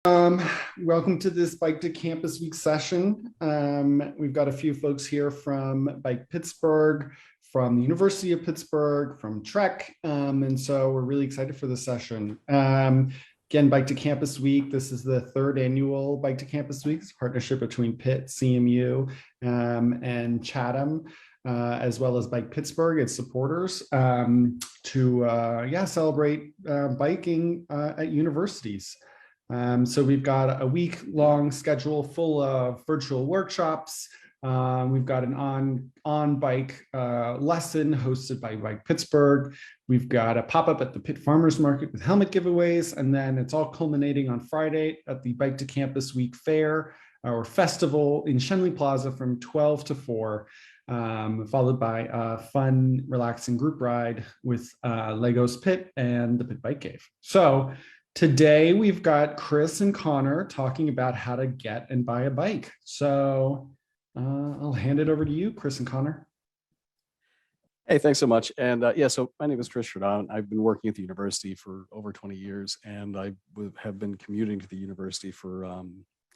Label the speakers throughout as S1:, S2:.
S1: Um, Welcome to this Bike to Campus Week session. We've got a few folks here from Bike Pittsburgh, from the University of Pittsburgh, from Trek, and so we're really excited for this session. Again, Bike to Campus Week. This is the third annual Bike to Campus Week. It's a partnership between Pitt, CMU, and Chatham. As well as Bike Pittsburgh, its supporters, to celebrate biking at universities. So we've got a week-long schedule full of virtual workshops. We've got an on-bike lesson hosted by Bike Pittsburgh. We've got a pop-up at the Pitt Farmers Market with helmet giveaways, and then it's all culminating on Friday at the Bike to Campus Week Fair or Festival in Schenley Plaza from 12 to 4. Followed by a fun, relaxing group ride with Legos Pitt and the Pitt Bike Cave. So today we've got Chris and Connor talking about how to get and buy a bike. So I'll hand it over to you, Chris and Connor.
S2: Hey, thanks so much. And so my name is Chris Sherdon. I've been working at the university for over 20 years, and I have been commuting to the university for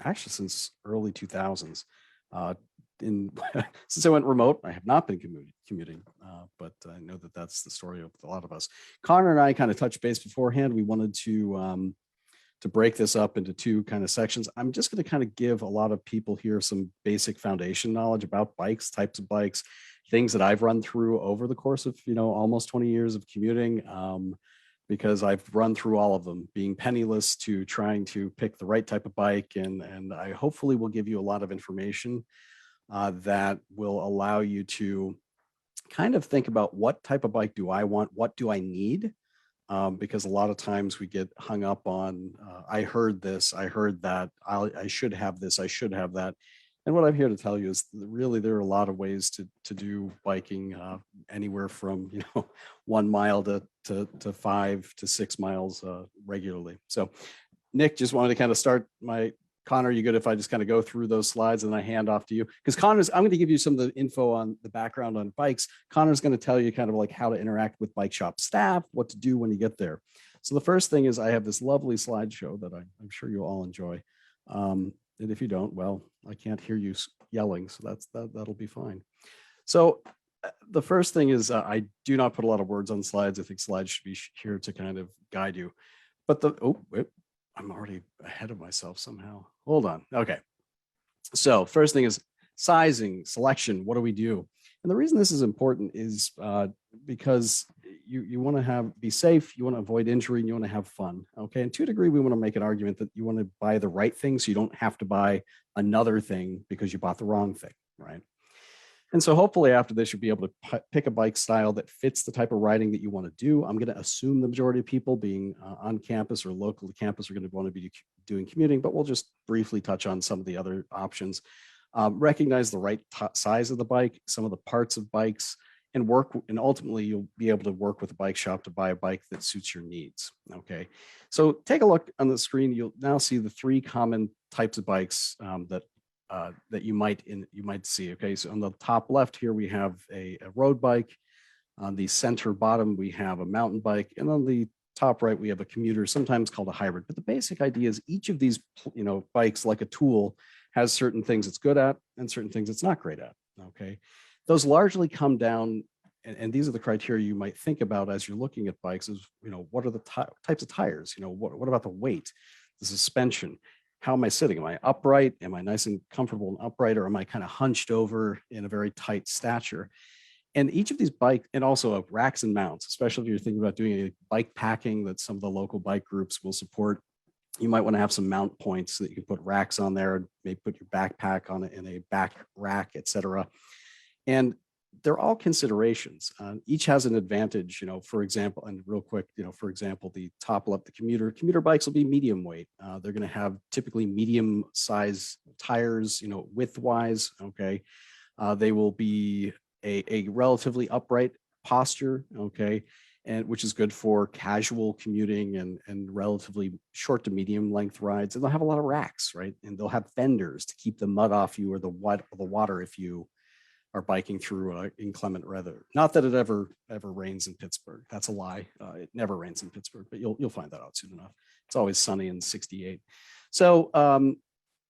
S2: actually since early 2000s. Since I went remote, I have not been commuting, but I know that that's the story of a lot of us. Connor and I kind of touched base beforehand. We wanted to break this up into two kind of sections. I'm just going to kind of give a lot of people here some basic foundation knowledge about bikes, types of bikes, things that I've run through over the course of almost 20 years of commuting. Because I've run through all of them, being penniless to trying to pick the right type of bike, and I hopefully will give you a lot of information that will allow you to kind of think about what type of bike do I want, what do I need, because a lot of times we get hung up on, I heard this, I heard that, I should have this, I should have that. And what I'm here to tell you is really there are a lot of ways to do biking, anywhere from 1 mile to 5 to 6 miles regularly. So Nick, just wanted to kind of start Connor, you good if I just kind of go through those slides and I hand off to you? Because I'm going to give you some of the info on the background on bikes. Connor's going to tell you kind of like how to interact with bike shop staff, what to do when you get there. So the first thing is I have this lovely slideshow that I'm sure you'll all enjoy. And if you don't, well, I can't hear you yelling, so that'll be fine. So the first thing is I do not put a lot of words on slides. I think slides should be here to kind of guide you. But I'm already ahead of myself somehow. Hold on. Okay. So first thing is sizing, selection. What do we do? And the reason this is important is because you want to be safe, you want to avoid injury, and you want to have fun. Okay. And to a degree, we want to make an argument that you want to buy the right thing so you don't have to buy another thing because you bought the wrong thing, right? And so hopefully after this, you'll be able to pick a bike style that fits the type of riding that you want to do. I'm going to assume the majority of people being on campus or local to campus are going to want to be doing commuting, but we'll just briefly touch on some of the other options. Recognize the right size of the bike, some of the parts of bikes, and ultimately you'll be able to work with a bike shop to buy a bike that suits your needs. Okay, so take a look on the screen. You'll now see the 3 common types of bikes that you might see. Okay, so on the top left here we have a road bike. On the center bottom we have a mountain bike, and on the top right we have a commuter, sometimes called a hybrid. But the basic idea is each of these bikes, like a tool, has certain things it's good at and certain things it's not great at. Okay, those largely come down, and these are the criteria you might think about as you're looking at bikes. Is what are the types of tires? What about the weight, the suspension? How am I sitting? Am I upright? Am I nice and comfortable and upright, or am I kind of hunched over in a very tight stature? And each of these bikes, and also racks and mounts, especially if you're thinking about doing a bike packing that some of the local bike groups will support, you might want to have some mount points so that you can put racks on there, maybe put your backpack on it in a back rack, etc. And they're all considerations. Each has an advantage, for example, and real quick, for example, the top left, the commuter bikes will be medium weight. They're going to have typically medium size tires, width wise. Okay. They will be a relatively upright posture. Okay. And which is good for casual commuting and relatively short to medium length rides. And they'll have a lot of racks, right? And they'll have fenders to keep the mud off you or the water if you are biking through inclement weather. Not that it ever rains in Pittsburgh. That's a lie. It never rains in Pittsburgh, but you'll find that out soon enough. It's always sunny and 68. So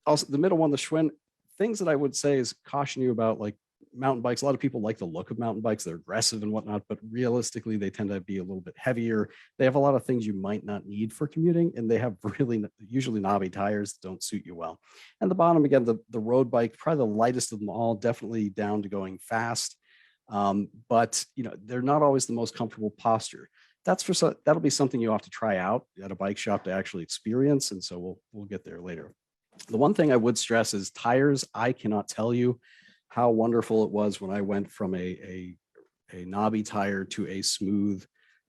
S2: also the middle one, the Schwinn, things that I would say is caution you about, like mountain bikes. A lot of people like the look of mountain bikes. They're aggressive and whatnot, but realistically, they tend to be a little bit heavier. They have a lot of things you might not need for commuting, and they have really usually knobby tires that don't suit you well. And the bottom, again, the road bike, probably the lightest of them all, definitely down to going fast. But they're not always the most comfortable posture. That'll be something you have to try out at a bike shop to actually experience. And so we'll get there later. The one thing I would stress is tires. I cannot tell you how wonderful it was when I went from a knobby tire to a smooth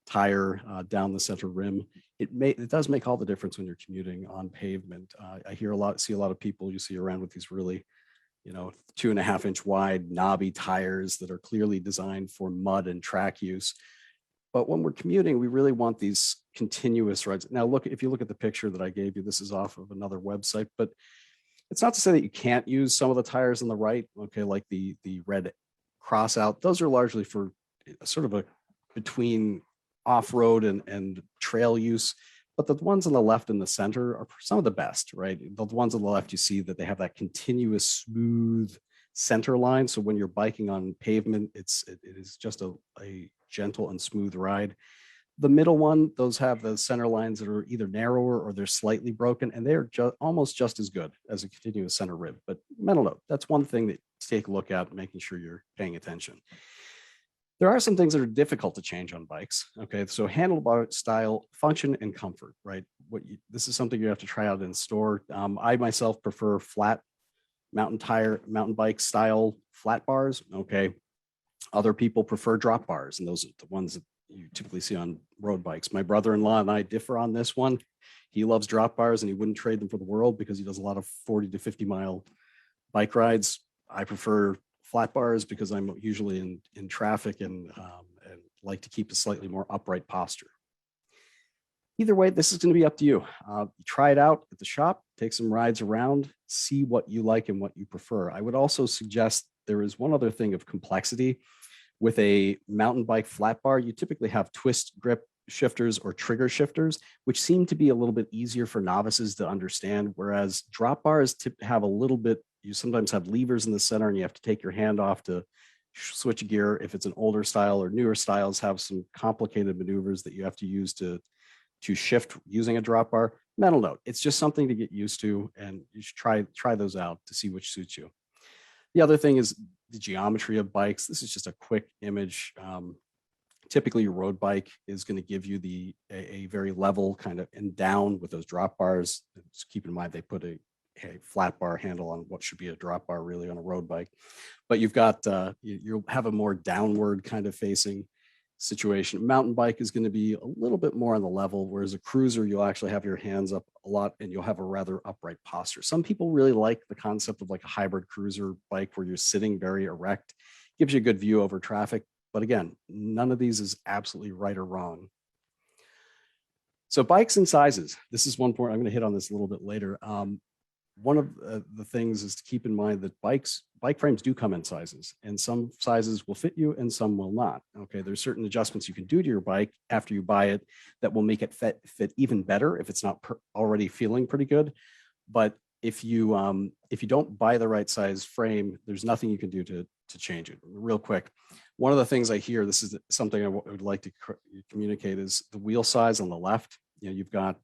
S2: tire down the center rim. It does make all the difference when you're commuting on pavement. I see a lot of people you see around with these really, 2.5-inch wide knobby tires that are clearly designed for mud and track use. But when we're commuting, we really want these continuous rides. Now, if you look at the picture that I gave you, this is off of another website, but it's not to say that you can't use some of the tires on the right, okay, like the red cross out. Those are largely for sort of a between off-road and trail use. But the ones on the left and the center are some of the best, right? The ones on the left, you see that they have that continuous smooth center line. So when you're biking on pavement, it is just a gentle and smooth ride. The middle one, those have the center lines that are either narrower or they're slightly broken, and they're almost just as good as a continuous center rib. But mental note, that's one thing that to take a look at, making sure you're paying attention. There are some things that are difficult to change on bikes. Okay, so handlebar style, function, and comfort, right? This is something you have to try out in store. I myself prefer flat mountain bike style flat bars. Okay, other people prefer drop bars, and those are the ones that you typically see on road bikes. My brother-in-law and I differ on this one. He loves drop bars and he wouldn't trade them for the world because he does a lot of 40 to 50 mile bike rides. I prefer flat bars because I'm usually in traffic and like to keep a slightly more upright posture. Either way, this is going to be up to you. Try it out at the shop, take some rides around, see what you like and what you prefer. I would also suggest there is one other thing of complexity. With a mountain bike flat bar, you typically have twist grip shifters or trigger shifters, which seem to be a little bit easier for novices to understand, whereas drop bars have a little bit, you sometimes have levers in the center and you have to take your hand off to switch gear. If it's an older style or newer styles, have some complicated maneuvers that you have to use to shift using a drop bar. Mental note, it's just something to get used to, and you should try those out to see which suits you. The other thing is the geometry of bikes. This is just a quick image. Typically, your road bike is going to give you a very level kind of and down with those drop bars. Just keep in mind they put a flat bar handle on what should be a drop bar really on a road bike. But you've got you'll have a more downward kind of facing situation. Mountain bike is going to be a little bit more on the level, whereas a cruiser, you'll actually have your hands up a lot and you'll have a rather upright posture. Some people really like the concept of like a hybrid cruiser bike where you're sitting very erect. Gives you a good view over traffic. But again, none of these is absolutely right or wrong. So bikes and sizes. This is one point I'm going to hit on this a little bit later. One of the things is to keep in mind that bike frames do come in sizes, and some sizes will fit you and some will not. Okay, there's certain adjustments you can do to your bike after you buy it that will make it fit even better if it's not already feeling pretty good. But if you don't buy the right size frame, there's nothing you can do to change it. Real quick, one of the things I hear, this is something I would like to communicate, is the wheel size on the left. You've got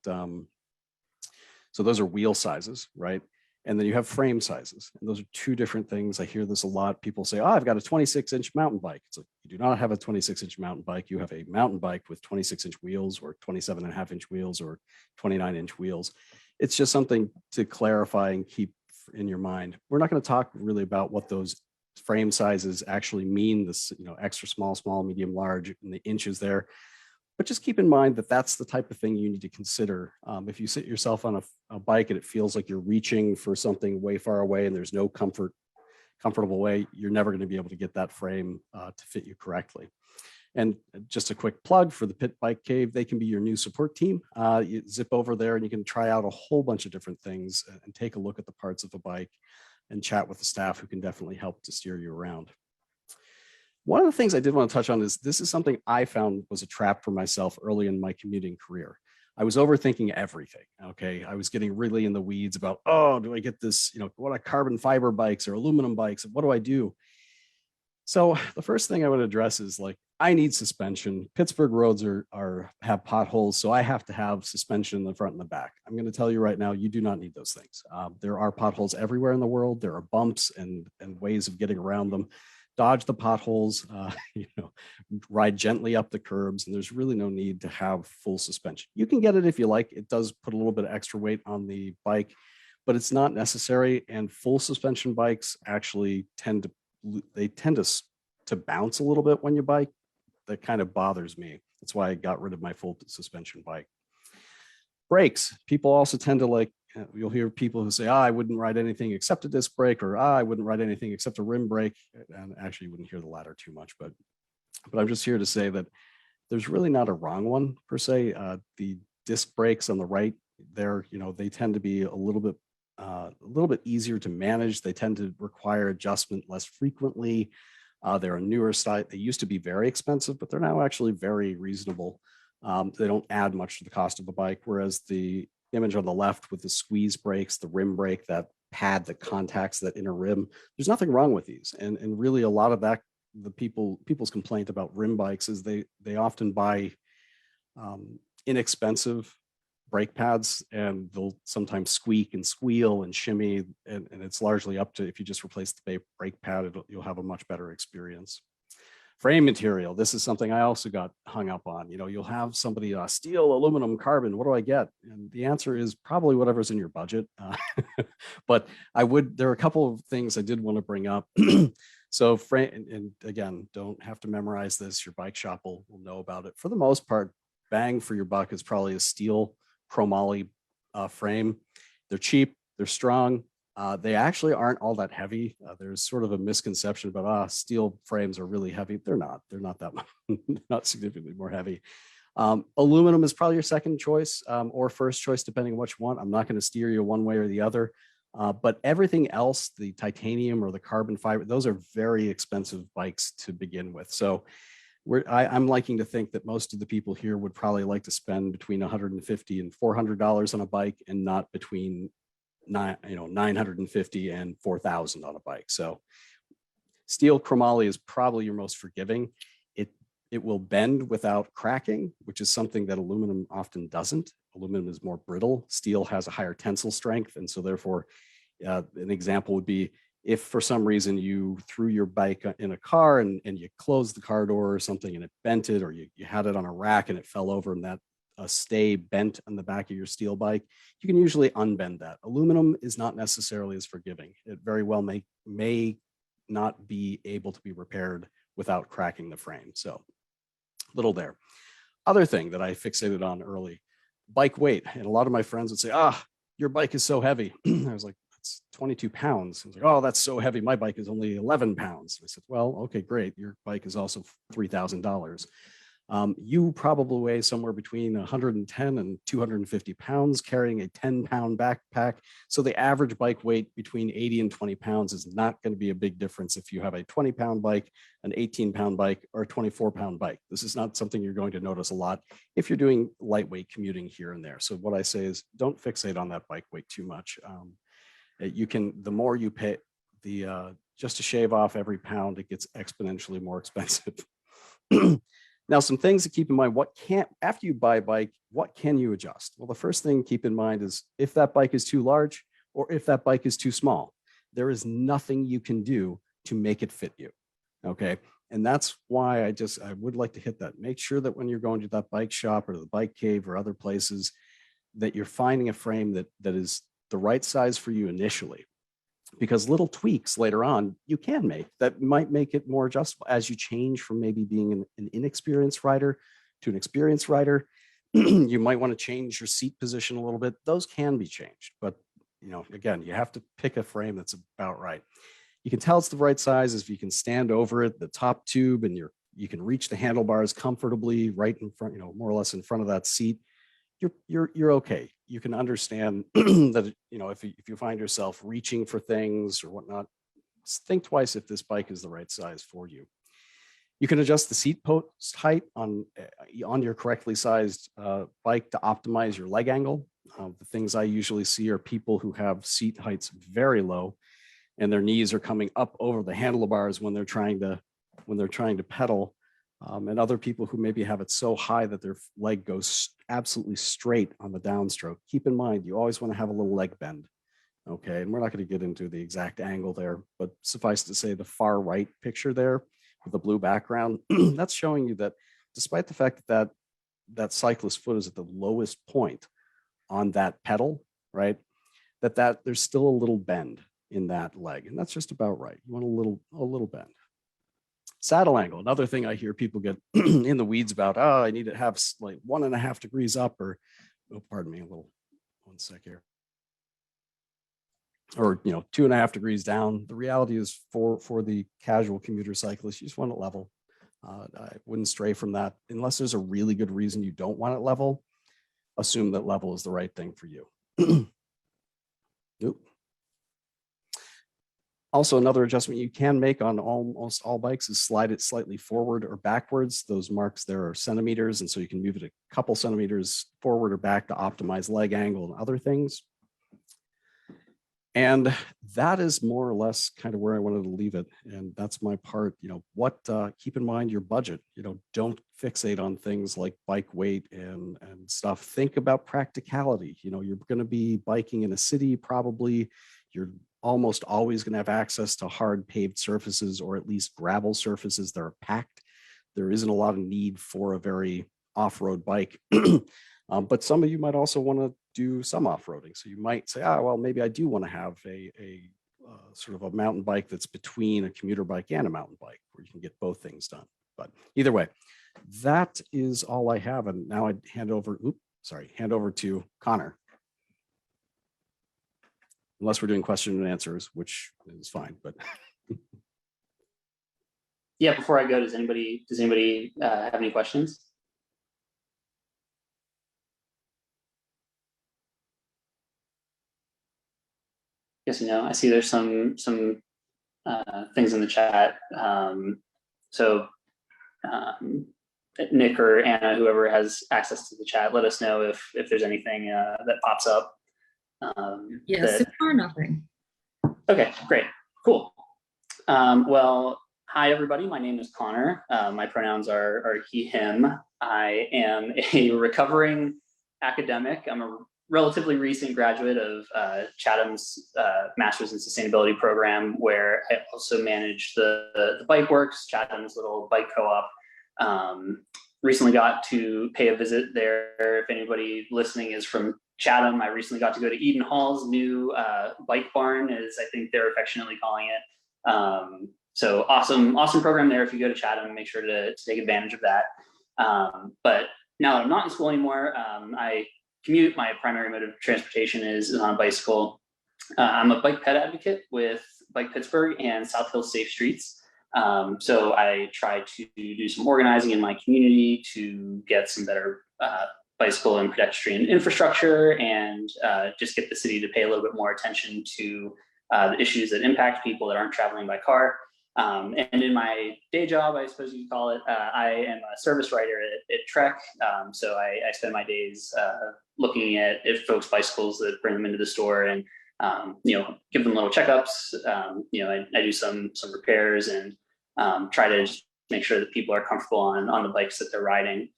S2: so those are wheel sizes, right? And then you have frame sizes. And those are two different things. I hear this a lot. People say, I've got a 26-inch mountain bike. It's like, you do not have a 26-inch mountain bike. You have a mountain bike with 26-inch wheels or 27.5-inch wheels or 29-inch wheels. It's just something to clarify and keep in your mind. We're not going to talk really about what those frame sizes actually mean, this, extra small, medium, large, and the inches there. But just keep in mind that that's the type of thing you need to consider. If you sit yourself on a bike and it feels like you're reaching for something way far away and there's no comfortable way, you're never going to be able to get that frame to fit you correctly. And just a quick plug for the Pit Bike Cave, they can be your new support team. You zip over there and you can try out a whole bunch of different things and take a look at the parts of a bike and chat with the staff who can definitely help to steer you around. One of the things I did want to touch on is this is something I found was a trap for myself early in my commuting career. I was overthinking everything. Okay. I was getting really in the weeds about, oh, do I get this, what are carbon fiber bikes or aluminum bikes? What do I do? So the first thing I would address is like, I need suspension. Pittsburgh roads have potholes, so I have to have suspension in the front and the back. I'm going to tell you right now, you do not need those things. There are potholes everywhere in the world. There are bumps and ways of getting around them. Dodge the potholes, ride gently up the curbs, and there's really no need to have full suspension. You can get it if you like. It does put a little bit of extra weight on the bike, but it's not necessary. And full suspension bikes actually tend to bounce a little bit when you bike. That kind of bothers me. That's why I got rid of my full suspension bike. Brakes. People also tend to like, you'll hear people who say, I wouldn't ride anything except a disc brake, or I wouldn't ride anything except a rim brake. And actually you wouldn't hear the latter too much, but I'm just here to say that there's really not a wrong one per se. The disc brakes on the right there, they tend to be a little bit easier to manage. They tend to require adjustment less frequently. They're a newer style. They used to be very expensive, but they're now actually very reasonable. They don't add much to the cost of a bike, whereas the image on the left with the squeeze brakes, the rim brake, that pad that contacts that inner rim, there's nothing wrong with these. And really a lot of that, people's complaint about rim bikes is they often buy inexpensive brake pads, and they'll sometimes squeak and squeal and shimmy, and it's largely up to, if you just replace the brake pad, you'll have a much better experience. Frame material. This is something I also got hung up on. You'll have somebody, steel, aluminum, carbon, what do I get? And the answer is probably whatever's in your budget. But there are a couple of things I did want to bring up. So frame, and again, don't have to memorize this. Your bike shop will know about it. For the most part, bang for your buck is probably a steel chromoly frame. They're cheap, they're strong. They actually aren't all that heavy. There's sort of a misconception about steel frames are really heavy. They're not that much, not significantly more heavy. Aluminum is probably your second choice or first choice, depending on what you want. I'm not going to steer you one way or the other. But everything else, the titanium or the carbon fiber, those are very expensive bikes to begin with. So I'm liking to think that most of the people here would probably like to spend between $150 and $400 on a bike, and not between $950 and $4,000 on a bike. So steel chromoly is probably your most forgiving. It will bend without cracking, which is something that aluminum often doesn't. Aluminum is more brittle. Steel has a higher tensile strength, and so therefore, an example would be if for some reason you threw your bike in a car and you closed the car door or something and it bent it, or you had it on a rack and it fell over and that a stay bent on the back of your steel bike, you can usually unbend that. Aluminum is not necessarily as forgiving. It very well may not be able to be repaired without cracking the frame. So little there. Other thing that I fixated on early, bike weight. And a lot of my friends would say, your bike is so heavy. I was like, it's 22 pounds. I was like, oh, that's so heavy. My bike is only 11 pounds. I said, well, okay, great. Your bike is also $3,000. You probably weigh somewhere between 110 and 250 pounds carrying a 10-pound backpack. So the average bike weight between 80 and 20 pounds is not going to be a big difference if you have a 20-pound bike, an 18-pound bike, or a 24-pound bike. This is not something you're going to notice a lot if you're doing lightweight commuting here and there. So what I say is don't fixate on that bike weight too much. The more you pay, just to shave off every pound, it gets exponentially more expensive. Now, some things to keep in mind, after you buy a bike, what can you adjust? Well, the first ththing to keep in mind is if that bike is too large or if that bike is too small, there is nothing you can do to make it fit you, okay? And that's why I would like to hit that. Make sure that when you're going to that bike shop or the bike cave or other places, that you're finding a frame that is the right size for you initially. Because little tweaks later on you can make that might make it more adjustable as you change from maybe being an inexperienced rider to an experienced rider. You might want to change your seat position a little bit. Those can be changed, but again, you have to pick a frame that's about right. You can tell it's the right size if you can stand over it, the top tube, and you can reach the handlebars comfortably right in front, more or less in front of that seat. You're okay. You can understand that, if you find yourself reaching for things or whatnot, think twice if this bike is the right size for you. You can adjust the seat post height on your correctly sized bike to optimize your leg angle. The things I usually see are people who have seat heights very low, and their knees are coming up over the handlebars when they're trying to pedal, and other people who maybe have it so high that their leg goes absolutely straight on the downstroke. Keep in mind, you always want to have a little leg bend. Okay, and we're not going to get into the exact angle there, but suffice to say, the far right picture there with the blue background, that's showing you that despite the fact that cyclist foot is at the lowest point on that pedal, right, that there's still a little bend in that leg, and that's just about right. You want a little bend. Saddle angle, another thing I hear people get in the weeds about. Oh, I need to have like 1.5 degrees up, or pardon me, one sec here, or 2.5 degrees down. The reality is for the casual commuter cyclist, you just want it level. I wouldn't stray from that unless there's a really good reason you don't want it level. Assume that level is the right thing for you. Nope. Also, another adjustment you can make on almost all bikes is slide it slightly forward or backwards. Those marks there are centimeters, and so you can move it a couple centimeters forward or back to optimize leg angle and other things. And that is more or less kind of where I wanted to leave it. And that's my part. Keep in mind your budget. Don't fixate on things like bike weight and stuff. Think about practicality. You're going to be biking in a city, probably. You're almost always going to have access to hard paved surfaces, or at least gravel surfaces that are packed. There isn't a lot of need for a very off-road bike. But some of you might also want to do some off-roading. So you might say, well, maybe I do want to have a sort of a mountain bike that's between a commuter bike and a mountain bike, where you can get both things done. But either way, that is all I have. And now I hand over to Connor. Unless we're doing question and answers, which is fine, but.
S3: Yeah, before I go, does anybody have any questions? Yes, I see there's some things in the chat. Nick or Anna, whoever has access to the chat, let us know if there's anything that pops up.
S4: So far, nothing.
S3: Okay, great, cool. Well, hi everybody. My name is Connor. My pronouns are he, him. I am a recovering academic. I'm a relatively recent graduate of Chatham's Master's in Sustainability program, where I also manage the Bike Works, Chatham's little bike co-op. Recently got to pay a visit there. If anybody listening is from Chatham, I recently got to go to Eden Hall's new bike barn, as I think they're affectionately calling it. So awesome program there. If you go to Chatham, make sure to take advantage of that. But now that I'm not in school anymore, I commute. My primary mode of transportation is on a bicycle. I'm a bike pet advocate with Bike Pittsburgh and South Hills Safe Streets. So I try to do some organizing in my community to get some better bicycle and pedestrian infrastructure, and just get the city to pay a little bit more attention to the issues that impact people that aren't traveling by car. And in my day job, I suppose you could call it, I am a service writer at Trek. So I spend my days looking at folks' bicycles that bring them into the store, and give them little checkups. I do some repairs, and try to just make sure that people are comfortable on the bikes that they're riding.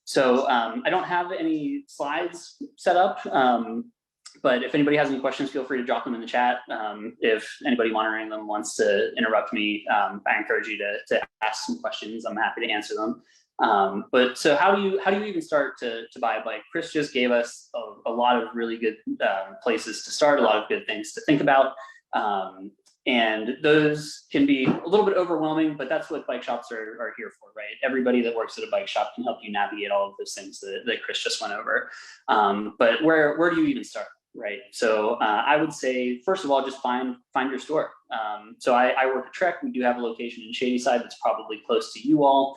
S3: So I don't have any slides set up, but if anybody has any questions, feel free to drop them in the chat. If anybody monitoring them wants to interrupt me, I encourage you to ask some questions. I'm happy to answer them. But so how do you even start to buy a bike? Chris just gave us a lot of really good places to start, a lot of good things to think about. And those can be a little bit overwhelming, but that's what bike shops are here for, right? Everybody that works at a bike shop can help you navigate all of those things that Chris just went over. But where do you even start, right? So I would say, first of all, just find your store. So I work at Trek. We do have a location in Shadyside that's probably close to you all.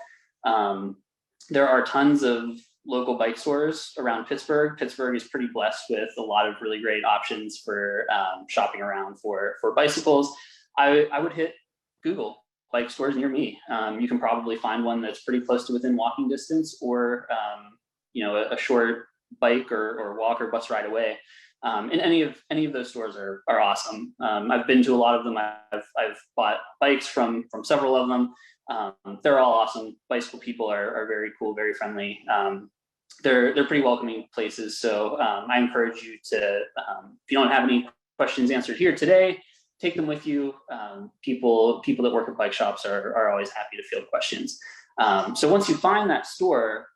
S3: There are tons of local bike stores around Pittsburgh. Pittsburgh is pretty blessed with a lot of really great options for shopping around for bicycles. I would hit Google. bike stores near me. You can probably find one that's pretty close to within walking distance, or a short bike or walk or bus ride away. And any of those stores are awesome. I've been to a lot of them. I've bought bikes from several of them. They're all awesome. Bicycle people are very cool, very friendly. They're pretty welcoming places. So I encourage you to, if you don't have any questions answered here today, take them with you. People that work at bike shops are always happy to field questions. So once you find that store,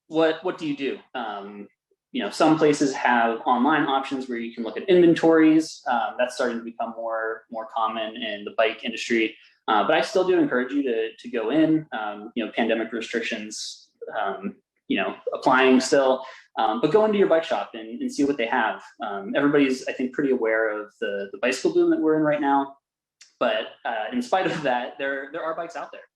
S3: what do you do? Some places have online options where you can look at inventories. That's starting to become more common in the bike industry. But I still do encourage you to go in. Pandemic restrictions, applying still. But go into your bike shop and see what they have. Everybody's, I think, pretty aware of the bicycle boom that we're in right now. But in spite of that, there are bikes out there.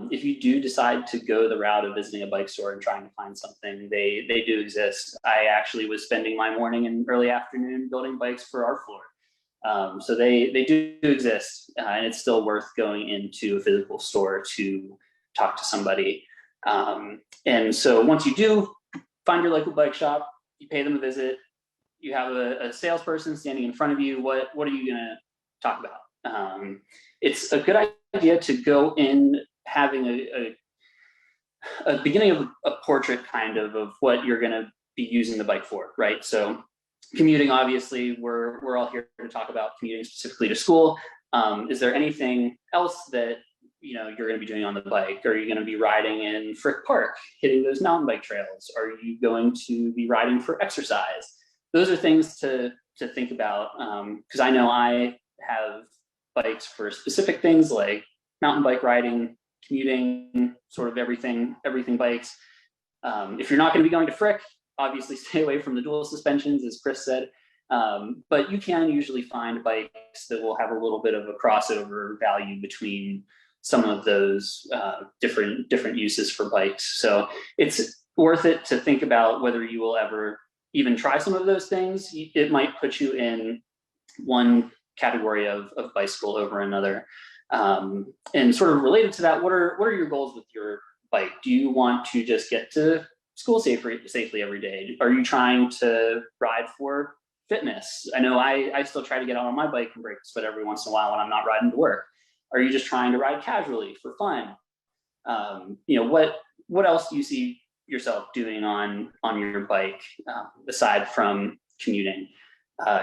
S3: If you do decide to go the route of visiting a bike store and trying to find something, they do exist. I actually was spending my morning and early afternoon building bikes for our floor. So they do exist, and it's still worth going into a physical store to talk to somebody. And so once you do find your local bike shop, you pay them a visit, you have a salesperson standing in front of you, what are you gonna talk about? It's a good idea to go in having a beginning of a portrait kind of what you're gonna be using the bike for, right? So commuting, obviously, we're all here to talk about commuting specifically to school. Is there anything else that you're going to be doing on the bike? Are you going to be riding in Frick Park, hitting those mountain bike trails? Are you going to be riding for exercise? Those are things to think about, because I know I have bikes for specific things like mountain bike riding, commuting, sort of everything bikes. If you're not going to be going to Frick, obviously stay away from the dual suspensions, as Chris said. But you can usually find bikes that will have a little bit of a crossover value between some of those different uses for bikes. So it's worth it to think about whether you will ever even try some of those things. It might put you in one category of bicycle over another. And sort of related to that, what are your goals with your bike? Do you want to just get to school safely every day? Are you trying to ride for fitness? I know I still try to get out on my bike and break the sweat every once in a while when I'm not riding to work. Are you just trying to ride casually for fun? What else do you see yourself doing on your bike aside from commuting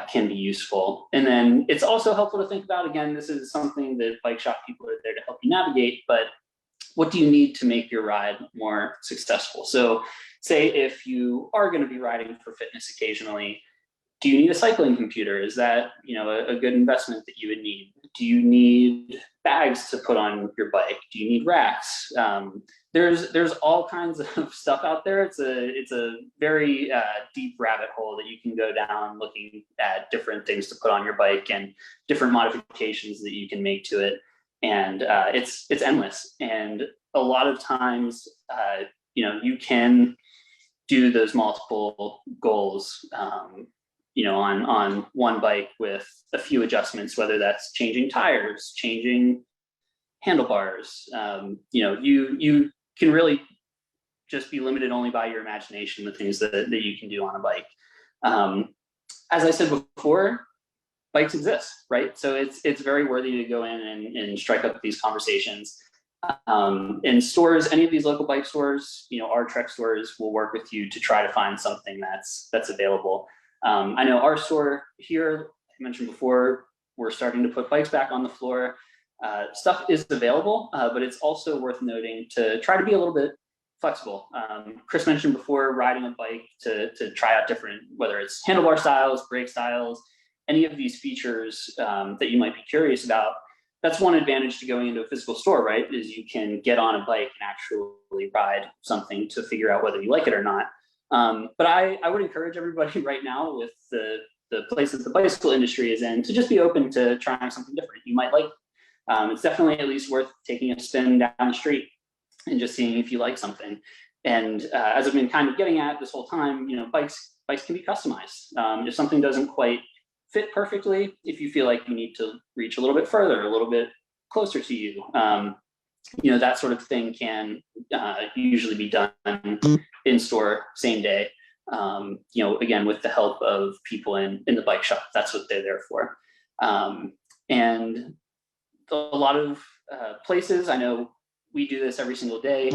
S3: can be useful? And then it's also helpful to think about, again, this is something that bike shop people are there to help you navigate, but what do you need to make your ride more successful? So say if you are going to be riding for fitness occasionally, do you need a cycling computer? Is that a good investment that you would need? Do you need bags to put on your bike? Do you need racks? There's all kinds of stuff out there. It's a very deep rabbit hole that you can go down looking at different things to put on your bike and different modifications that you can make to it. And it's endless. And a lot of times, you can do those multiple goals, on one bike with a few adjustments, whether that's changing tires, changing handlebars. You can really just be limited only by your imagination, the things that you can do on a bike. As I said before, bikes exist, right? So it's very worthy to go in and strike up these conversations. In stores, any of these local bike stores, our Trek stores will work with you to try to find something that's available. I know our store here, I mentioned before, we're starting to put bikes back on the floor. Stuff is available, but it's also worth noting to try to be a little bit flexible. Chris mentioned before riding a bike to try out different, whether it's handlebar styles, brake styles, any of these features that you might be curious about. That's one advantage to going into a physical store, right? Is you can get on a bike and actually ride something to figure out whether you like it or not. But I would encourage everybody right now with the places the bicycle industry is in to just be open to trying something different. You might like, it's definitely at least worth taking a spin down the street and just seeing if you like something. And as I've been kind of getting at this whole time, bikes can be customized. If something doesn't quite fit perfectly, if you feel like you need to reach a little bit further, a little bit closer to you. That sort of thing can usually be done in store same day. Again, with the help of people in the bike shop. That's what they're there for. And a lot of places, I know we do this every single day,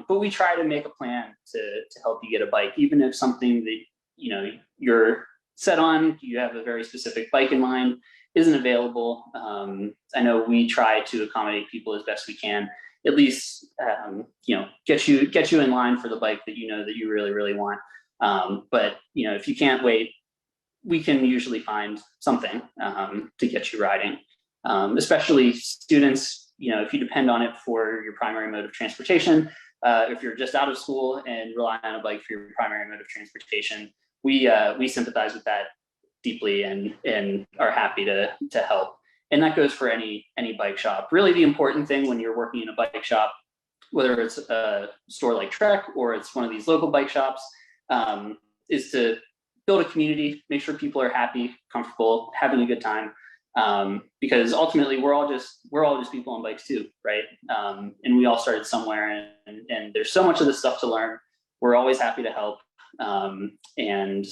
S3: but we try to make a plan to help you get a bike, even if something that you're set on, you have a very specific bike in mind, isn't available. I know we try to accommodate people as best we can, at least get you in line for the bike that that you really, really want. But if you can't wait, we can usually find something to get you riding. Especially students, if you depend on it for your primary mode of transportation, if you're just out of school and rely on a bike for your primary mode of transportation, we sympathize with that deeply and are happy to help. And that goes for any bike shop. Really, the important thing when you're working in a bike shop, whether it's a store like Trek or it's one of these local bike shops, is to build a community, make sure people are happy, comfortable, having a good time. Because ultimately we're all just people on bikes too, right? And we all started somewhere, and there's so much of this stuff to learn. We're always happy to help. And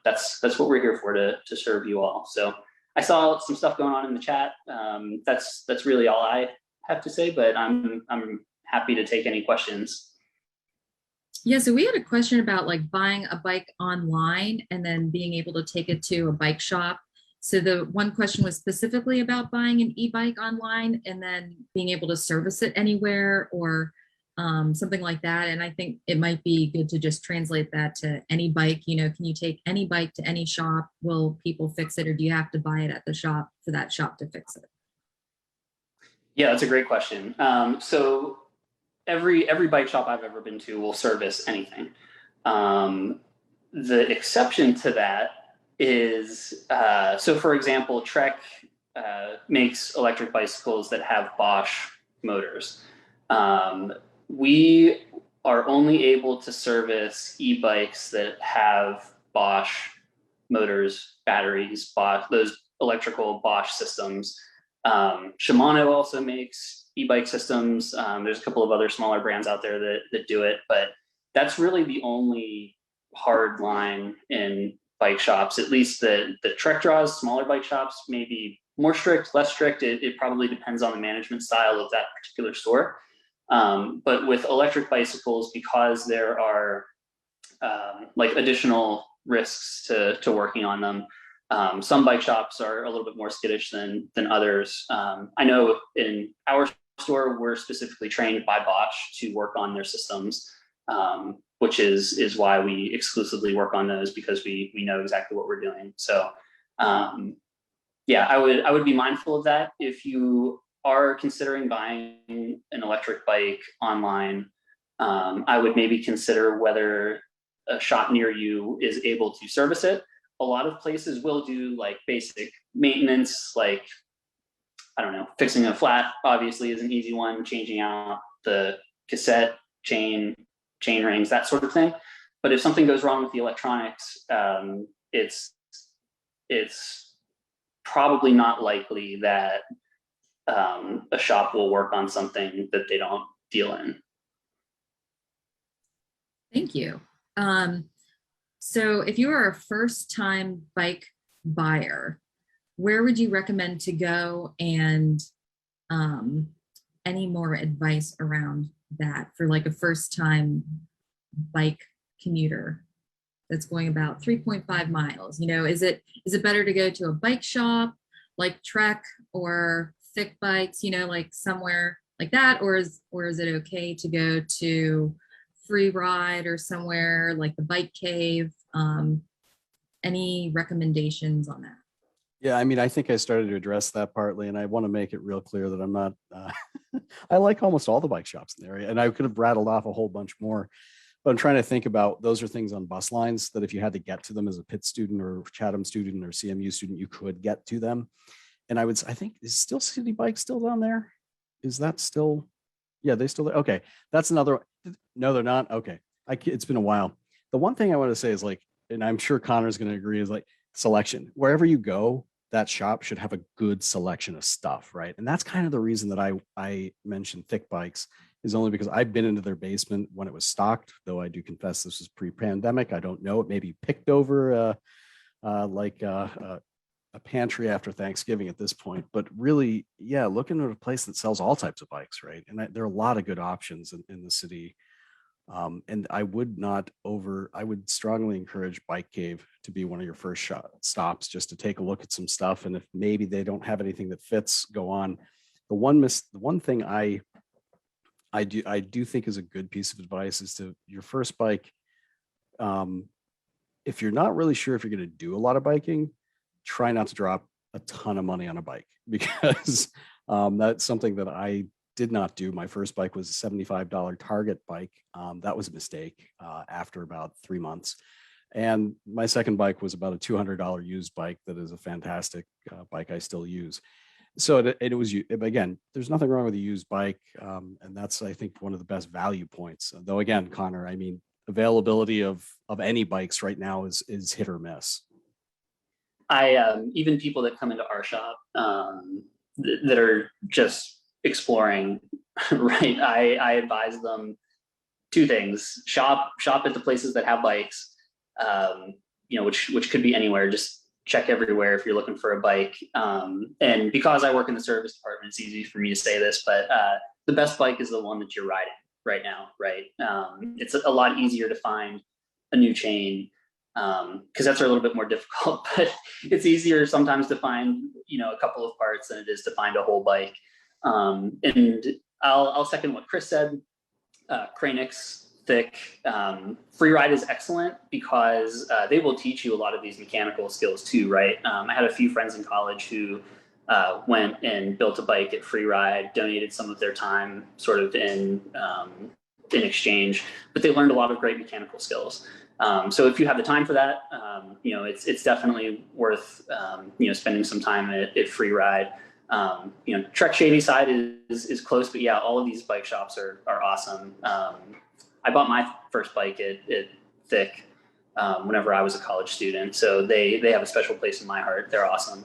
S3: that's what we're here for, to serve you all. So I saw some stuff going on in the chat. That's really all I have to say, but I'm happy to take any questions.
S4: Yeah, so we had a question about like buying a bike online and then being able to take it to a bike shop. So the one question was specifically about buying an e-bike online and then being able to service it anywhere or something like that. And I think it might be good to just translate that to any bike. Can you take any bike to any shop? Will people fix it, or do you have to buy it at the shop for that shop to fix it?
S3: Yeah, that's a great question. So every bike shop I've ever been to will service anything. The exception to that is, so for example, Trek makes electric bicycles that have Bosch motors. We are only able to service e-bikes that have Bosch motors, batteries, those electrical Bosch systems. Shimano also makes e-bike systems. There's a couple of other smaller brands out there that do it, but that's really the only hard line in bike shops. At least the Trek draws, smaller bike shops, maybe more strict, less strict. It probably depends on the management style of that particular store. But with electric bicycles, because there are like additional risks to working on them, some bike shops are a little bit more skittish than others. I know in our store, we're specifically trained by Bosch to work on their systems, which is why we exclusively work on those, because we know exactly what we're doing. So yeah, I would be mindful of that. If you are considering buying an electric bike online, I would maybe consider whether a shop near you is able to service it. A lot of places will do like basic maintenance, like, I don't know, fixing a flat obviously is an easy one, changing out the cassette, chain rings, that sort of thing. But if something goes wrong with the electronics, it's probably not likely that a shop will work on something that they don't deal in.
S4: Thank you. So if you are a first-time bike buyer, where would you recommend to go, and any more advice around that for like a first-time bike commuter that's going about 3.5 miles? Is it better to go to a bike shop like Trek or Thick Bikes, like somewhere like that, or is it okay to go to Free Ride or somewhere like the Bike Cave? Any recommendations on that?
S2: Yeah, I mean, I think I started to address that partly, and I want to make it real clear that I'm not, I like almost all the bike shops in the area, and I could have rattled off a whole bunch more, but I'm trying to think about, those are things on bus lines that if you had to get to them as a Pitt student or Chatham student or CMU student, you could get to them. And I think, is still City Bike still down there? Is that still, yeah, they still there? Okay, that's another, no, they're not. Okay, it's been a while. The one thing I want to say is like, and I'm sure Connor's going to agree, is like selection. Wherever you go, that shop should have a good selection of stuff, right? And that's kind of the reason that I mentioned Thick Bikes, is only because I've been into their basement when it was stocked, though I do confess this was pre-pandemic. I don't know, it may be picked over a pantry after Thanksgiving at this point, but really, yeah, looking at a place that sells all types of bikes, right? And there are a lot of good options in the city. And I would strongly encourage Bike Cave to be one of your first stops, just to take a look at some stuff. And if maybe they don't have anything that fits, go on. The one thing I do think is a good piece of advice is to your first bike. If you're not really sure if you're going to do a lot of biking, try not to drop a ton of money on a bike, because that's something that I did not do. My first bike was a $75 Target bike. That was a mistake after about 3 months. And my second bike was about a $200 used bike that is a fantastic bike I still use. So it was, again, there's nothing wrong with a used bike. And that's, I think, one of the best value points. Though, again, Connor, I mean, availability of any bikes right now is hit or miss.
S3: Even people that come into our shop that are just exploring, right? I advise them two things: shop at the places that have bikes, which could be anywhere. Just check everywhere if you're looking for a bike. And because I work in the service department, it's easy for me to say this, but the best bike is the one that you're riding right now, right? It's a lot easier to find a new chain, because that's a little bit more difficult, but it's easier sometimes to find, a couple of parts than it is to find a whole bike. And I'll second what Chris said. Kranix, Thick, Freeride is excellent because they will teach you a lot of these mechanical skills too, right? I had a few friends in college who went and built a bike at Freeride, donated some of their time sort of in exchange, but they learned a lot of great mechanical skills. So if you have the time for that, it's definitely worth, spending some time at Freeride. Trek Shady Side is close, but yeah, all of these bike shops are awesome. I bought my first bike at Thick whenever I was a college student, so they have a special place in my heart. They're awesome.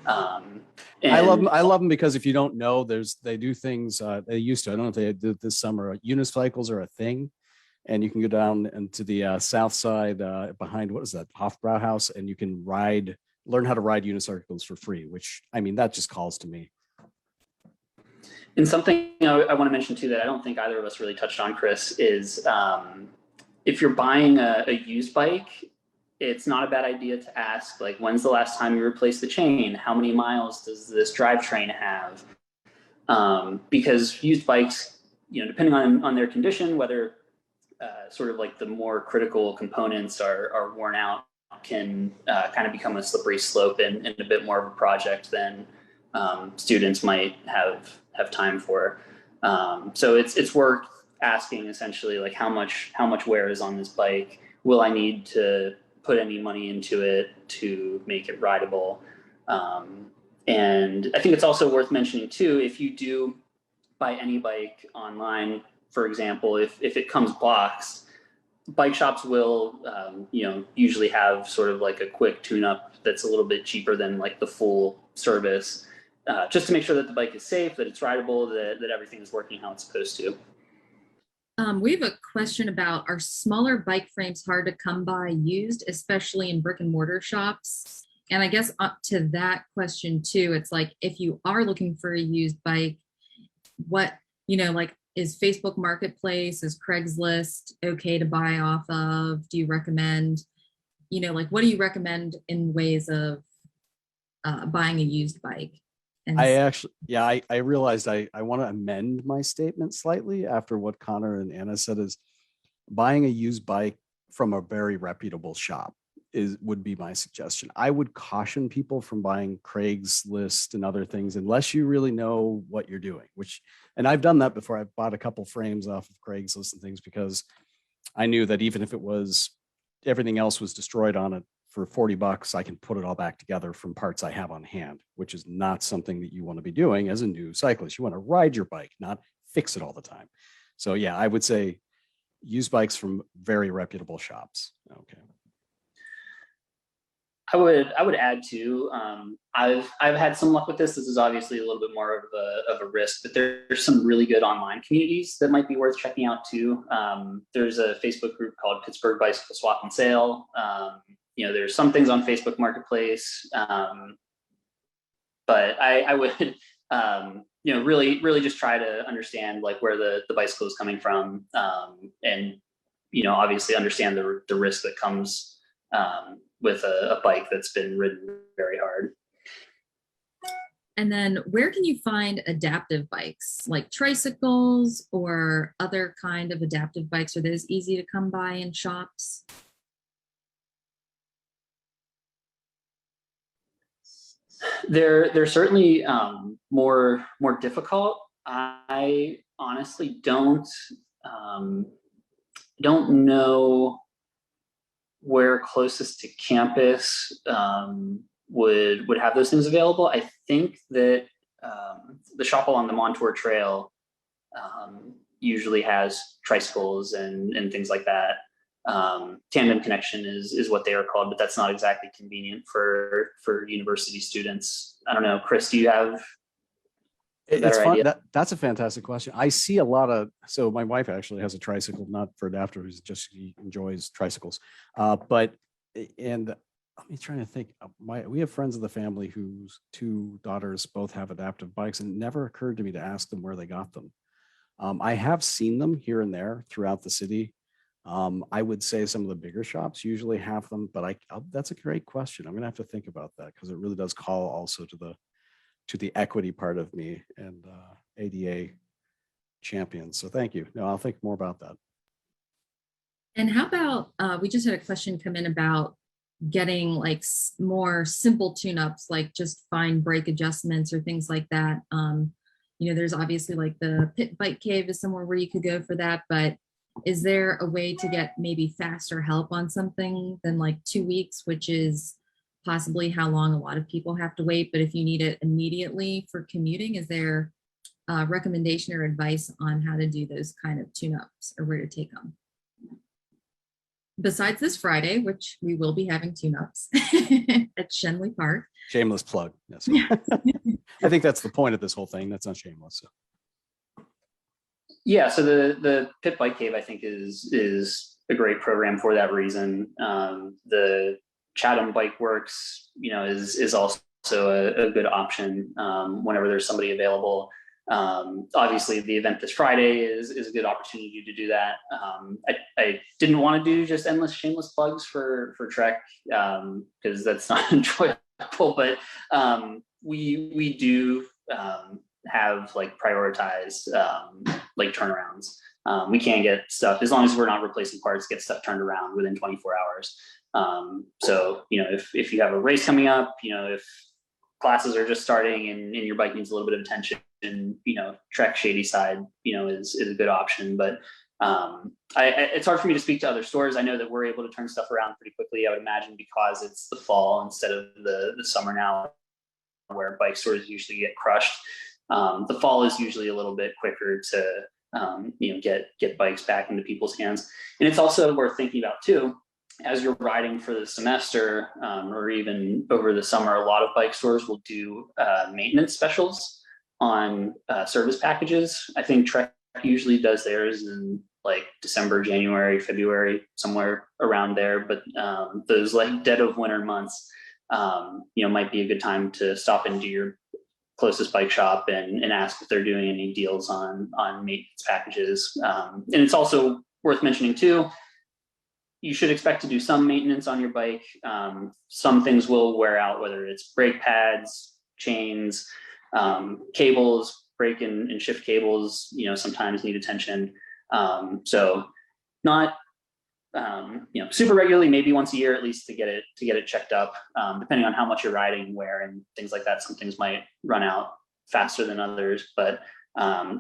S2: I love them because if you don't know, they do things they used to. I don't know if they did this summer. Unicycles are a thing, and you can go down into the south side behind, what is that, Hofbrauhaus, and you can learn how to ride unicycles for free, which, I mean, that just calls to me.
S3: And something I want to mention too that I don't think either of us really touched on, Chris, is if you're buying a used bike, it's not a bad idea to ask, like, when's the last time you replaced the chain? How many miles does this drivetrain have? Because used bikes, depending on their condition, whether sort of like the more critical components are worn out, can kind of become a slippery slope and a bit more of a project than students might have time for. So it's worth asking, essentially, like, how much wear is on this bike? Will I need to put any money into it to make it rideable? And I think it's also worth mentioning too, if you do buy any bike online, for example, if it comes boxed, bike shops will, usually have sort of like a quick tune-up that's a little bit cheaper than like the full service, just to make sure that the bike is safe, that it's rideable, that everything is working how it's supposed to.
S4: We have a question about, are smaller bike frames hard to come by used, especially in brick and mortar shops? And I guess up to that question too, it's like, if you are looking for a used bike, what, is Facebook Marketplace, is Craigslist okay to buy off of? Do you recommend, what do you recommend in ways of buying a used bike? And
S2: I realized I want to amend my statement slightly after what Connor and Anna said, is buying a used bike from a very reputable shop would be my suggestion. I would caution people from buying Craigslist and other things unless you really know what you're doing, and I've done that before. I've bought a couple frames off of Craigslist and things because I knew that even if everything else was destroyed on it, for $40, I can put it all back together from parts I have on hand, which is not something that you want to be doing as a new cyclist. You want to ride your bike, not fix it all the time. So yeah, I would say use bikes from very reputable shops. Okay.
S3: I would add too. I've had some luck with this. This is obviously a little bit more of a risk, but there's some really good online communities that might be worth checking out too. There's a Facebook group called Pittsburgh Bicycle Swap and Sale. There's some things on Facebook Marketplace, but I would really just try to understand like where the bicycle is coming from, and obviously understand the risk that comes with a bike that's been ridden very hard.
S4: And then where can you find adaptive bikes, like tricycles or other kind of adaptive bikes? Are those easy to come by in shops?
S3: They're certainly more difficult. I honestly don't know where closest to campus would have those things available. I think that the shop along the Montour Trail usually has tricycles and things like that. Tandem Connection is what they are called, but that's not exactly convenient for university students. I don't know, Chris, do you have
S2: It's fun.
S3: idea?
S2: That's a fantastic question. I see a lot of, so my wife actually has a tricycle, not for adapters, just she enjoys tricycles. And I'm trying to think, we have friends of the family whose two daughters both have adaptive bikes, and it never occurred to me to ask them where they got them. I have seen them here and there throughout the city. I would say some of the bigger shops usually have them, but that's a great question. I'm gonna have to think about that because it really does call also to the equity part of me and ADA champions. So thank you. No, I'll think more about that.
S4: And how about, we just had a question come in about getting like more simple tune-ups, like just fine brake adjustments or things like that. There's obviously like the Pit Bike Cave is somewhere where you could go for that, but is there a way to get maybe faster help on something than like 2 weeks, which is possibly how long a lot of people have to wait? But if you need it immediately for commuting, is there a recommendation or advice on how to do those kind of tune-ups or where to take them? Besides this Friday, which we will be having tune-ups at Shenley Park.
S2: Shameless plug. Yes. I think that's the point of this whole thing. That's not shameless. So.
S3: Yeah, so the Pit Bike Cave, I think, is a great program for that reason. The Chatham Bike Works, is also a good option whenever there's somebody available. Obviously, the event this Friday is a good opportunity to do that. I didn't want to do just endless shameless plugs for Trek because that's not enjoyable, but we do have like prioritized like turnarounds. We can get stuff, as long as we're not replacing parts, get stuff turned around within 24 hours. So if you have a race coming up, if classes are just starting and your bike needs a little bit of attention, and Trek Shady Side is a good option. But it's hard for me to speak to other stores. I know that we're able to turn stuff around pretty quickly, I would imagine, because it's the fall instead of the summer now, where bike stores usually get crushed. The fall is usually a little bit quicker to get bikes back into people's hands. And it's also worth thinking about too, as you're riding for the semester or even over the summer, a lot of bike stores will do maintenance specials on service packages. I think Trek usually does theirs in like December, January, February, somewhere around there. But those like dead of winter months, might be a good time to stop into your closest bike shop and ask if they're doing any deals on maintenance packages. And it's also worth mentioning too, you should expect to do some maintenance on your bike. Some things will wear out, whether it's brake pads, chains, cables, brake and shift cables, sometimes need attention. So not, super regularly, maybe once a year at least to get it checked up, depending on how much you're riding, wear and things like that. Some things might run out faster than others, but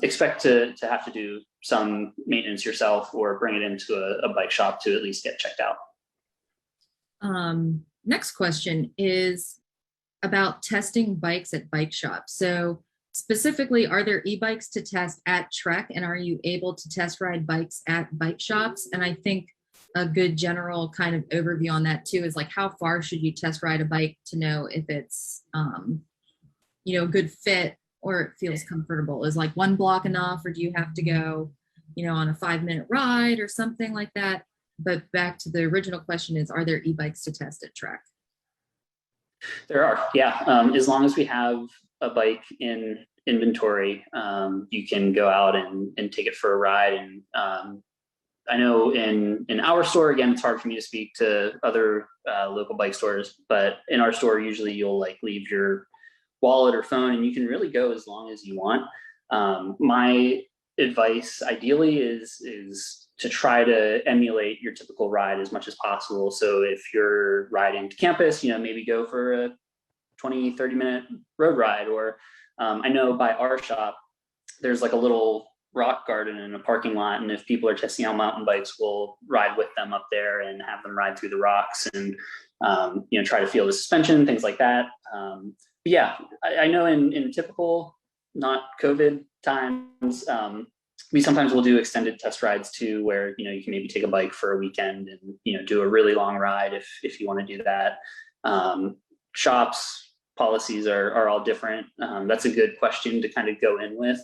S3: expect to have to do some maintenance yourself or bring it into a bike shop to at least get checked out.
S4: Next question is about testing bikes at bike shops. So specifically, are there e-bikes to test at Trek, and are you able to test ride bikes at bike shops? And I think a good general kind of overview on that too is like, how far should you test ride a bike to know if it's, a good fit or it feels comfortable? Is like one block enough, or do you have to go, on a 5-minute ride or something like that? But back to the original question is, are there e-bikes to test at Trek?
S3: There are, yeah. As long as we have a bike in inventory, you can go out and take it for a ride. And I know in our store, again, it's hard for me to speak to other local bike stores, but in our store, usually you'll like leave your wallet or phone and you can really go as long as you want. My advice ideally is to try to emulate your typical ride as much as possible. So if you're riding to campus, maybe go for a 20-30 minute road ride. Or I know by our shop, there's like a little rock garden in a parking lot. And if people are testing out mountain bikes, we'll ride with them up there and have them ride through the rocks and, try to feel the suspension, things like that. Yeah, I know in typical, not COVID times, we sometimes will do extended test rides too, where, you can maybe take a bike for a weekend and, do a really long ride if you want to do that. Shops policies are all different. That's a good question to kind of go in with.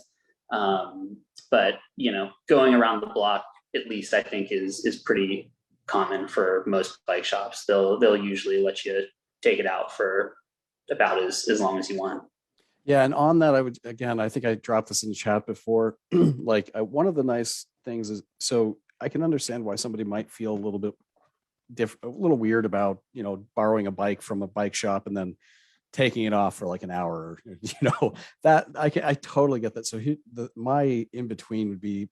S3: But, going around the block, at least I think is pretty common for most bike shops. They'll usually let you take it out for about as long as you want.
S2: Yeah, and on that, I think I dropped this in the chat before. One of the nice things is, so I can understand why somebody might feel a little bit a little weird about, borrowing a bike from a bike shop and then taking it off for like an hour, that I totally get that. So my in between would be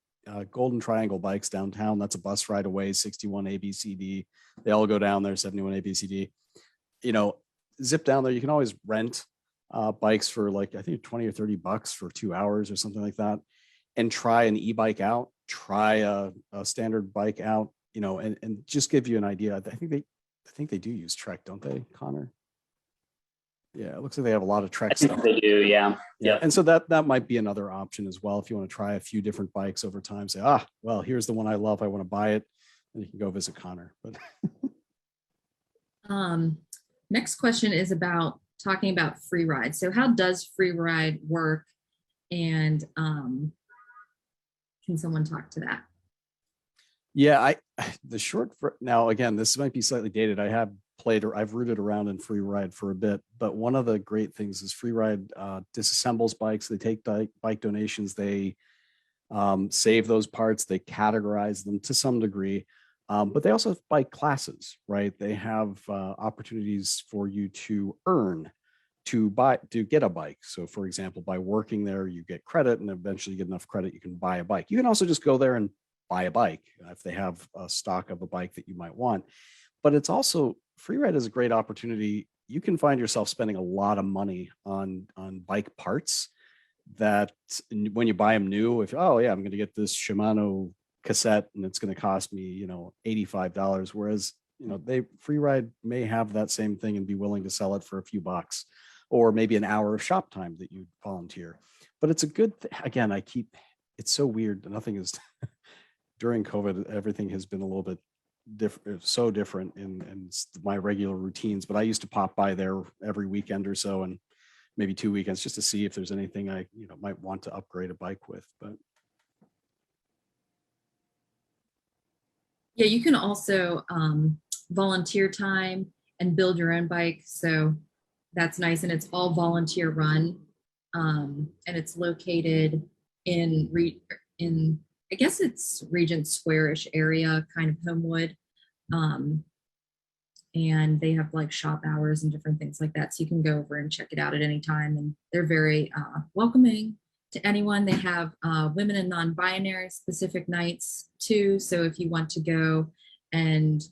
S2: Golden Triangle Bikes downtown. That's a bus ride away, 61 ABCD. They all go down there, 71 ABCD. Zip down there. You can always rent bikes for like, I think $20 or $30 for 2 hours or something like that, and try an e-bike out, try a standard bike out, and just give you an idea. I think they do use Trek, don't they, Connor? Yeah, it looks like they have a lot of Trek stuff.
S3: They do, yeah.
S2: Yeah. And so that might be another option as well. If you want to try a few different bikes over time, say, well, here's the one I love, I want to buy it, and you can go visit Connor. But
S4: next question is talking about free ride. So how does free ride work? And can someone talk to that?
S2: Yeah, now again, this might be slightly dated. I've rooted around in free ride for a bit, but one of the great things is free ride disassembles bikes. They take bike donations, they save those parts, they categorize them to some degree, but they also have bike classes, right? They have opportunities for you to earn to get a bike. So for example, by working there, you get credit, and eventually you get enough credit, you can buy a bike. You can also just go there and buy a bike if they have a stock of a bike that you might want. But it's also, free ride is a great opportunity. You can find yourself spending a lot of money on bike parts that when you buy them new, I'm going to get this Shimano cassette and it's going to cost me, $85. Whereas, free ride may have that same thing and be willing to sell it for a few bucks, or maybe an hour of shop time that you volunteer. But it's a good thing. Again, it's so weird. Nothing is during COVID, everything has been a little bit different in my regular routines, but I used to pop by there every weekend or so, and maybe 2 weekends, just to see if there's anything I might want to upgrade a bike with. But
S4: yeah, you can also volunteer time and build your own bike, so that's nice. And it's all volunteer run, and it's located in I guess it's Regent Square-ish area, kind of Homewood. And they have like shop hours and different things like that. So you can go over and check it out at any time. And they're very welcoming to anyone. They have women and non-binary specific nights too. So if you want to go and,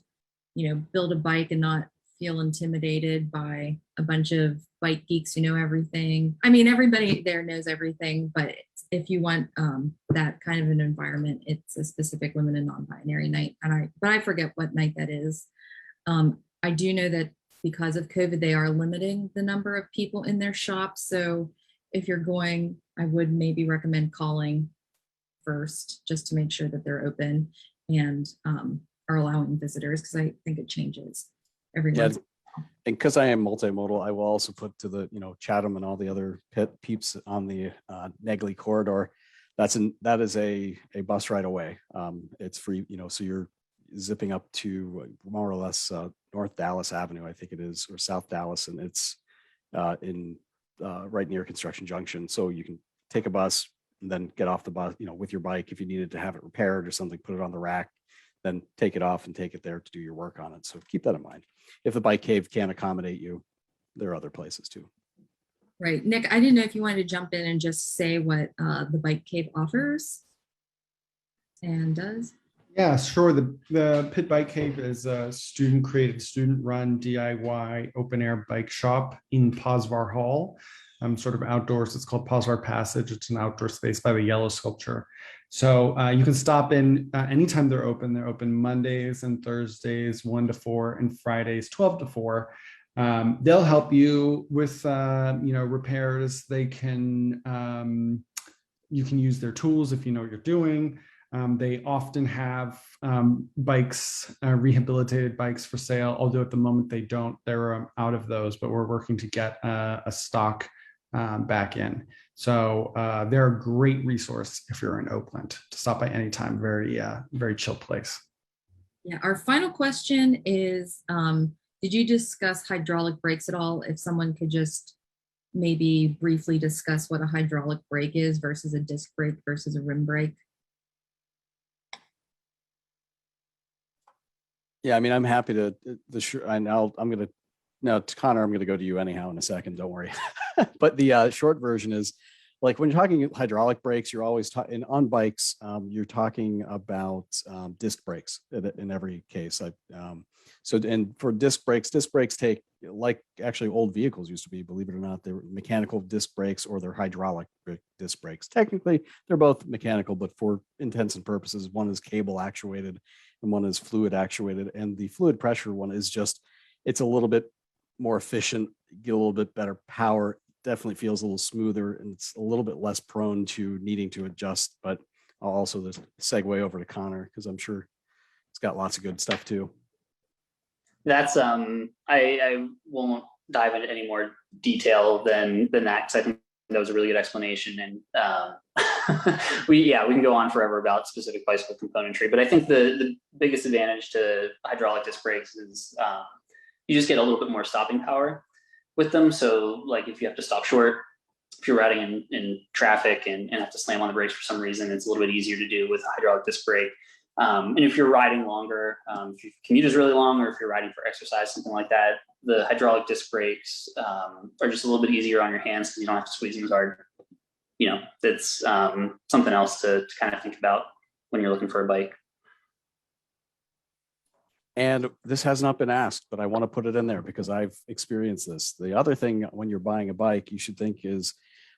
S4: build a bike and not feel intimidated by a bunch of bike geeks who know everything. I mean, everybody there knows everything, but if you want that kind of an environment, it's a specific women and non-binary night. But I forget what night that is. I do know that because of COVID, they are limiting the number of people in their shop. So if you're going, I would maybe recommend calling first just to make sure that they're open. And are allowing visitors, because I think it changes every
S2: Yeah,
S4: once.
S2: and because I am multimodal, I will also put to the, Chatham and all the other peeps on the Negley corridor. That is a bus ride away. It's free, so you're zipping up to more or less North Dallas Avenue, I think it is, or South Dallas, and it's in right near Construction Junction. So you can take a bus and then get off the bus, with your bike. If you needed to have it repaired or something, put it on the rack, then take it off and take it there to do your work on it. So keep that in mind. If the bike cave can't accommodate you, there are other places too.
S4: Right. Nick, I didn't know if you wanted to jump in and just say what the bike cave offers and does.
S1: Yeah, sure. The Pit Bike Cave is a student-created, student-run DIY open-air bike shop in Posvar Hall, sort of outdoors. It's called Posvar Passage. It's an outdoor space by the Yellow Sculpture. So you can stop in anytime they're open. They're open Mondays and Thursdays, 1 to 4, and Fridays, 12 to 4. They'll help you with repairs. They can you can use their tools if you know what you're doing. They often have bikes, rehabilitated bikes for sale, although at the moment they don't. They're out of those, but we're working to get a stock back in. So they're a great resource if you're in Oakland to stop by anytime. Very chill place.
S4: Yeah, our final question is, did you discuss hydraulic brakes at all? If someone could just maybe briefly discuss what a hydraulic brake is versus a disc brake versus a rim brake.
S2: Yeah, I mean, I'm happy to Connor, I'm gonna go to you anyhow in a second. Don't worry. But the short version is, like, when you're talking hydraulic brakes, you're always talking on bikes. You're talking about disc brakes in every case. And for disc brakes take, like actually old vehicles used to be, believe it or not, they're mechanical disc brakes or they're hydraulic disc brakes. Technically, they're both mechanical, but for intents and purposes, one is cable actuated and one is fluid actuated. And the fluid pressure one is just, it's a little bit more efficient, get a little bit better power, definitely feels a little smoother, and it's a little bit less prone to needing to adjust. But I'll also just segue over to Connor because I'm sure it's got lots of good stuff too.
S3: That's I won't dive into any more detail than that, because I think that was a really good explanation. And we can go on forever about specific bicycle componentry, but I think the biggest advantage to hydraulic disc brakes is you just get a little bit more stopping power with them. So like if you have to stop short, if you're riding in traffic and have to slam on the brakes for some reason, it's a little bit easier to do with a hydraulic disc brake. And if you're riding longer, if your commute is really long, or if you're riding for exercise, something like that, the hydraulic disc brakes are just a little bit easier on your hands because you don't have to squeeze them as hard. It's something else to kind of think about when you're looking for a bike.
S2: And this has not been asked, but I want to put it in there because I've experienced this. The other thing when you're buying a bike, you should think is,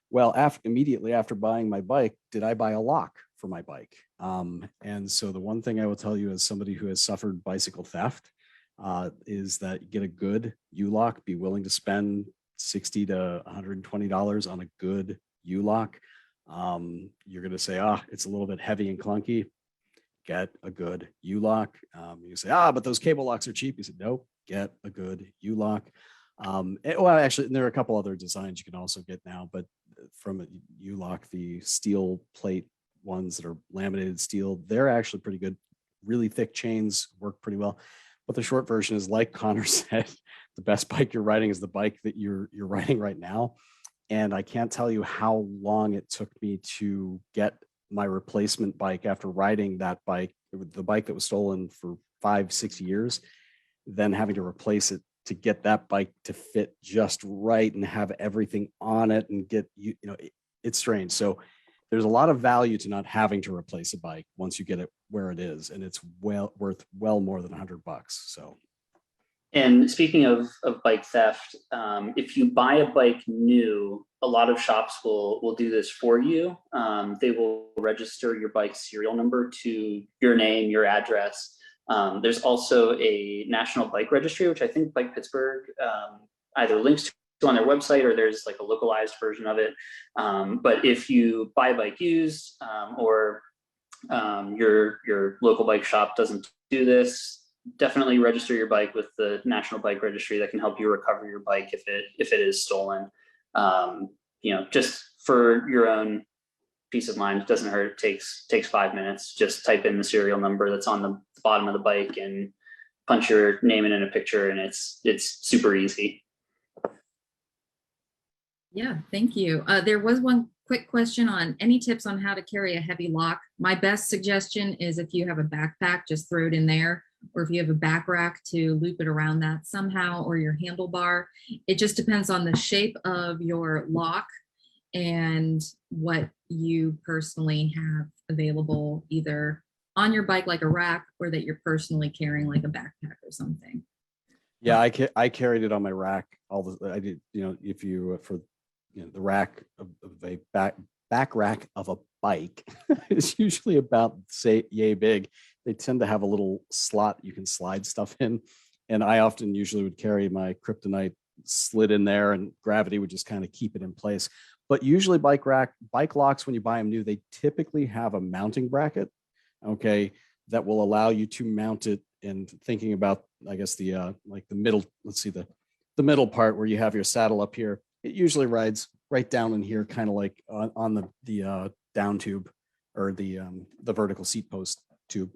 S2: well, immediately after buying my bike, did I buy a lock for my bike? And so the one thing I will tell you as somebody who has suffered bicycle theft is that you get a good U-lock, be willing to spend $60 to $120 on a good U-lock. You're going to say, it's a little bit heavy and clunky. Get a good U-lock. You say, but those cable locks are cheap. You said, nope, get a good U-lock. Actually, there are a couple other designs you can also get now, but from a U-lock, the steel plate ones that are laminated steel, they're actually pretty good. Really thick chains work pretty well. But the short version is, like Connor said, the best bike you're riding is the bike that you're riding right now. And I can't tell you how long it took me to get my replacement bike after riding that bike, the bike that was stolen for 5-6 years, then having to replace it to get that bike to fit just right and have everything on it and get, it's strange. So there's a lot of value to not having to replace a bike once you get it where it is, and it's worth more than $100. So.
S3: And speaking of bike theft, if you buy a bike new, a lot of shops will do this for you. They will register your bike serial number to your name, your address. There's also a national bike registry, which I think Bike Pittsburgh either links to on their website, or there's like a localized version of it. But if you buy a bike used, or your local bike shop doesn't do this, definitely register your bike with the National Bike Registry. That can help you recover your bike if it is stolen. Just for your own peace of mind, it doesn't hurt. It takes 5 minutes. Just type in the serial number that's on the bottom of the bike and punch your name in a picture, and it's super easy.
S4: Yeah, thank you. There was one quick question on any tips on how to carry a heavy lock. My best suggestion is if you have a backpack, just throw it in there, or if you have a back rack, to loop it around that somehow, or your handlebar. It just depends on the shape of your lock and what you personally have available, either on your bike like a rack, or that you're personally carrying like a backpack or something.
S2: Yeah, I carried it on my rack. I did, if you for the rack of a back rack of a bike is usually about, say, yay big. They tend to have a little slot you can slide stuff in, and I often usually would carry my kryptonite slid in there, and gravity would just kind of keep it in place. But usually bike locks, when you buy them new, they typically have a mounting bracket, okay, that will allow you to mount it. And thinking about, I guess, the like the middle, let's see, the middle part where you have your saddle up here, it usually rides right down in here, kind of like on the down tube, or the vertical seat post tube.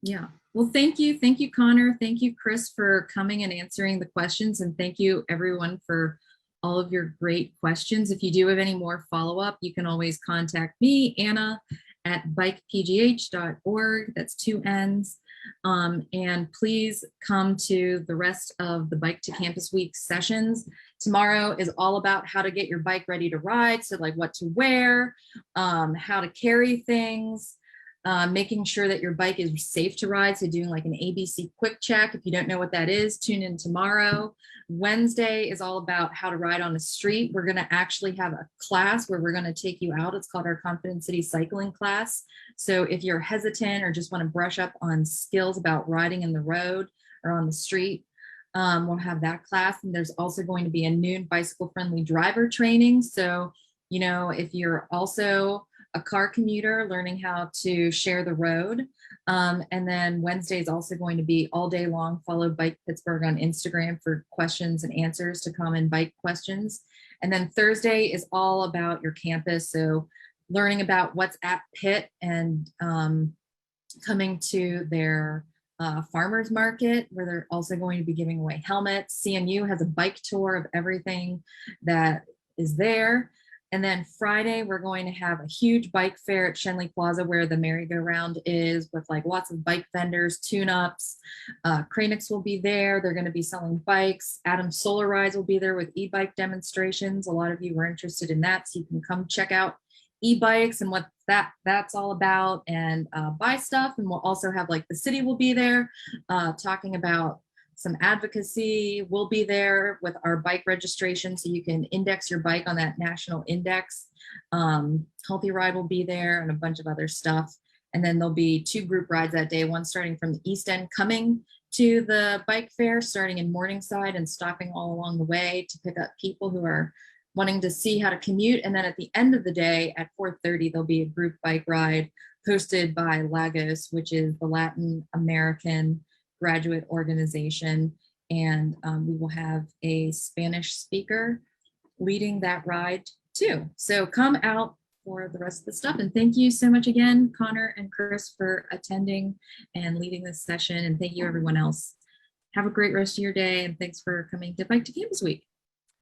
S4: Yeah. Well, thank you. Thank you, Connor. Thank you, Chris, for coming and answering the questions. And thank you, everyone, for all of your great questions. If you do have any more follow-up, you can always contact me, Anna, at bikepgh.org. That's 2 N's. And please come to the rest of the Bike to Campus Week sessions. Tomorrow is all about how to get your bike ready to ride. So like what to wear, how to carry things, making sure that your bike is safe to ride. So doing like an ABC quick check. If you don't know what that is, tune in tomorrow. Wednesday is all about how to ride on the street. We're going to actually have a class where we're going to take you out. It's called our Confident City Cycling class. So if you're hesitant or just want to brush up on skills about riding in the road or on the street, we'll have that class. And there's also going to be a noon bicycle friendly driver training. So, if you're also a car commuter, learning how to share the road. And then Wednesday is also going to be all day long. Follow Bike Pittsburgh on Instagram for questions and answers to common bike questions. And then Thursday is all about your campus. So learning about what's at Pitt, and coming to their farmers market, where they're also going to be giving away helmets. CMU has a bike tour of everything that is there. And then Friday, we're going to have a huge bike fair at Shenley Plaza, where the merry-go-round is, with like lots of bike vendors, tune-ups. Kranix will be there. They're going to be selling bikes. Adam's Solar Rides will be there with e-bike demonstrations. A lot of you were interested in that, so you can come check out e-bikes and what that's all about, and buy stuff. And we'll also have, like, the city will be there talking about some advocacy. We'll be there with our bike registration, so you can index your bike on that national index. Healthy Ride will be there, and a bunch of other stuff. And then there'll be 2 group rides that day, one starting from the East End coming to the bike fair, starting in Morningside and stopping all along the way to pick up people who are wanting to see how to commute. And then at the end of the day at 4:30, there'll be a group bike ride hosted by Lagos, which is the Latin American graduate organization. And we will have a Spanish speaker leading that ride too. So come out for the rest of the stuff. And thank you so much again, Connor and Chris, for attending and leading this session. And thank you, everyone else. Have a great rest of your day. And thanks for coming to Bike to Campus Week.